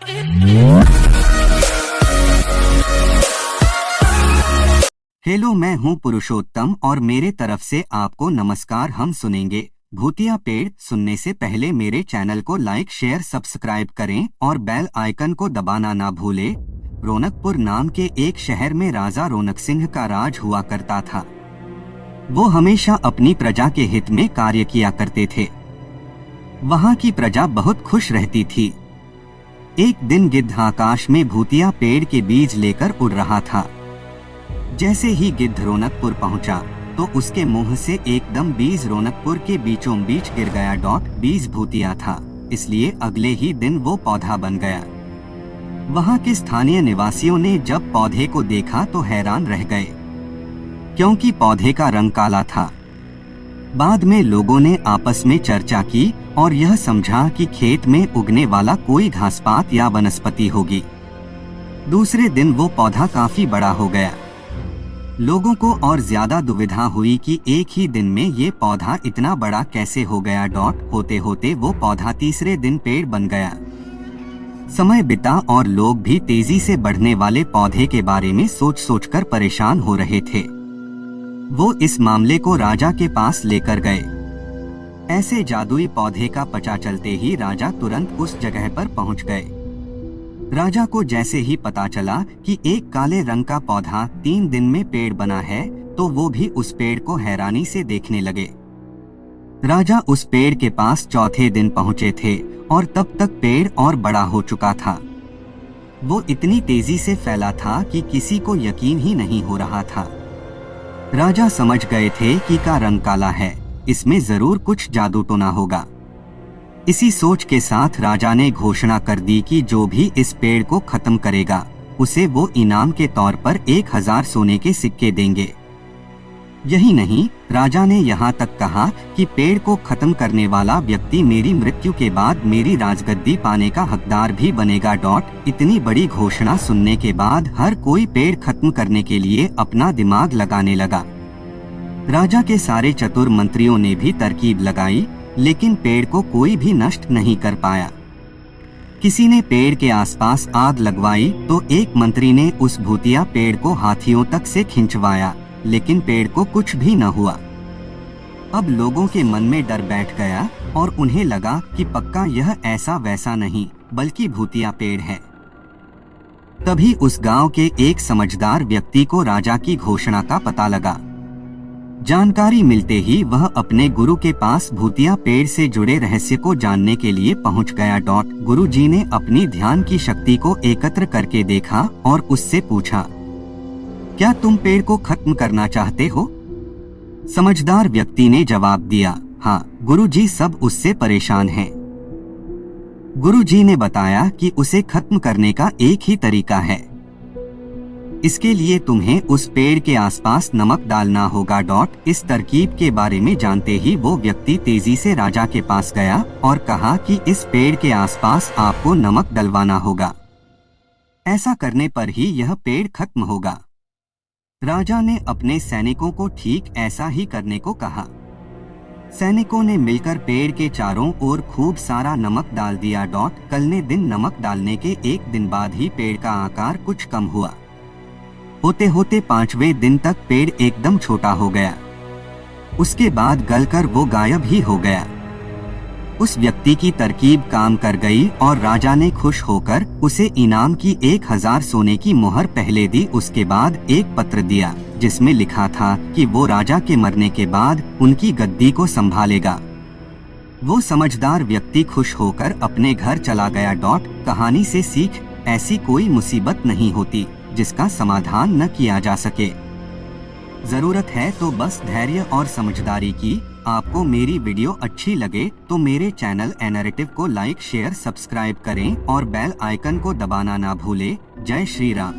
Hello, मैं हूं पुरुषोत्तम और मेरे तरफ से आपको नमस्कार। हम सुनेंगे भूतिया पेड़। सुनने से पहले मेरे चैनल को लाइक, शेयर, सब्सक्राइब करें और बेल आइकन को दबाना ना भूलें। रौनकपुर नाम के एक शहर में राजा रौनक सिंह का राज हुआ करता था। वो हमेशा अपनी प्रजा के हित में कार्य किया करते थे। वहाँ की प्रजा बहुत खुश रहती थी। एक दिन गिद्ध आकाश में भूतिया पेड़ के बीज लेकर उड़ रहा था। जैसे ही गिद्ध रौनकपुर पहुंचा तो उसके मुंह से एकदम बीज रौनकपुर के बीचों बीच गिर गया। बीज भूतिया था, इसलिए अगले ही दिन वो पौधा बन गया। वहां के स्थानीय निवासियों ने जब पौधे को देखा तो हैरान रह गए, क्योंकि पौधे का रंग काला था। बाद में लोगों ने आपस में चर्चा की और यह समझा कि खेत में उगने वाला कोई घासपात या वनस्पति होगी। दूसरे दिन वो पौधा काफी बड़ा हो गया। लोगों को और ज्यादा दुविधा हुई कि एक ही दिन में ये पौधा इतना बड़ा कैसे हो गया। होते होते वो पौधा तीसरे दिन पेड़ बन गया। समय बिता और लोग भी तेजी से बढ़ने वाले पौधे के बारे में सोच सोचकर परेशान हो रहे थे। वो इस मामले को राजा के पास लेकर गए। ऐसे जादुई पौधे का पता चलते ही राजा तुरंत उस जगह पर पहुंच गए। राजा को जैसे ही पता चला कि एक काले रंग का पौधा 3 दिन में पेड़ बना है, तो वो भी उस पेड़ को हैरानी से देखने लगे। राजा उस पेड़ के पास चौथे दिन पहुंचे थे और तब तक पेड़ और बड़ा हो चुका था। वो इतनी तेजी से फैला था कि किसी को यकीन ही नहीं हो रहा था। राजा समझ गए थे कि का रंग काला है, इसमें जरूर कुछ जादू टोना होगा। इसी सोच के साथ राजा ने घोषणा कर दी कि जो भी इस पेड़ को खत्म करेगा उसे वो इनाम के तौर पर 1000 सोने के सिक्के देंगे। यही नहीं, राजा ने यहाँ तक कहा कि पेड़ को खत्म करने वाला व्यक्ति मेरी मृत्यु के बाद मेरी राजगद्दी पाने का हकदार भी बनेगा। इतनी बड़ी घोषणा सुनने के बाद हर कोई पेड़ खत्म करने के लिए अपना दिमाग लगाने लगा। राजा के सारे चतुर मंत्रियों ने भी तरकीब लगाई, लेकिन पेड़ को कोई भी नष्ट नहीं कर पाया। किसी ने पेड़ के आसपास आग लगवाई तो एक मंत्री ने उस भूतिया पेड़ को हाथियों तक से खिंचवाया, लेकिन पेड़ को कुछ भी न हुआ। अब लोगों के मन में डर बैठ गया और उन्हें लगा कि पक्का यह ऐसा वैसा नहीं बल्कि भूतिया पेड़ है। तभी उस गांव के एक समझदार व्यक्ति को राजा की घोषणा का पता लगा। जानकारी मिलते ही वह अपने गुरु के पास भूतिया पेड़ से जुड़े रहस्य को जानने के लिए पहुंच गया। गुरु जी ने अपनी ध्यान की शक्ति को एकत्र करके देखा और उससे पूछा, क्या तुम पेड़ को खत्म करना चाहते हो? समझदार व्यक्ति ने जवाब दिया, हाँ गुरु जी, सब उससे परेशान हैं। गुरु जी ने बताया कि उसे खत्म करने का एक ही तरीका है। इसके लिए तुम्हें उस पेड़ के आसपास नमक डालना होगा। इस तरकीब के बारे में जानते ही वो व्यक्ति तेजी से राजा के पास गया और कहा कि इस पेड़ के आसपास आपको नमक डलवाना होगा। ऐसा करने पर ही यह पेड़ खत्म होगा। राजा ने अपने सैनिकों को ठीक ऐसा ही करने को कहा। सैनिकों ने मिलकर पेड़ के चारों ओर खूब सारा नमक डाल दिया। कल ने दिन नमक डालने के 1 दिन बाद ही पेड़ का आकार कुछ कम हुआ। होते होते 5वें दिन तक पेड़ एकदम छोटा हो गया। उसके बाद गलकर वो गायब ही हो गया। उस व्यक्ति की तरकीब काम कर गई और राजा ने खुश होकर उसे इनाम की 1000 सोने की मोहर पहले दी। उसके बाद एक पत्र दिया जिसमें लिखा था कि वो राजा के मरने के बाद उनकी गद्दी को संभालेगा। वो समझदार व्यक्ति खुश होकर अपने घर चला गया। कहानी से सीख, ऐसी कोई मुसीबत नहीं होती जिसका समाधान न किया जा सके। जरूरत है तो बस धैर्य और समझदारी की। आपको मेरी वीडियो अच्छी लगे तो मेरे चैनल एनरेटिव को लाइक, शेयर, सब्सक्राइब करें और बेल आइकन को दबाना ना भूलें। जय श्री राम।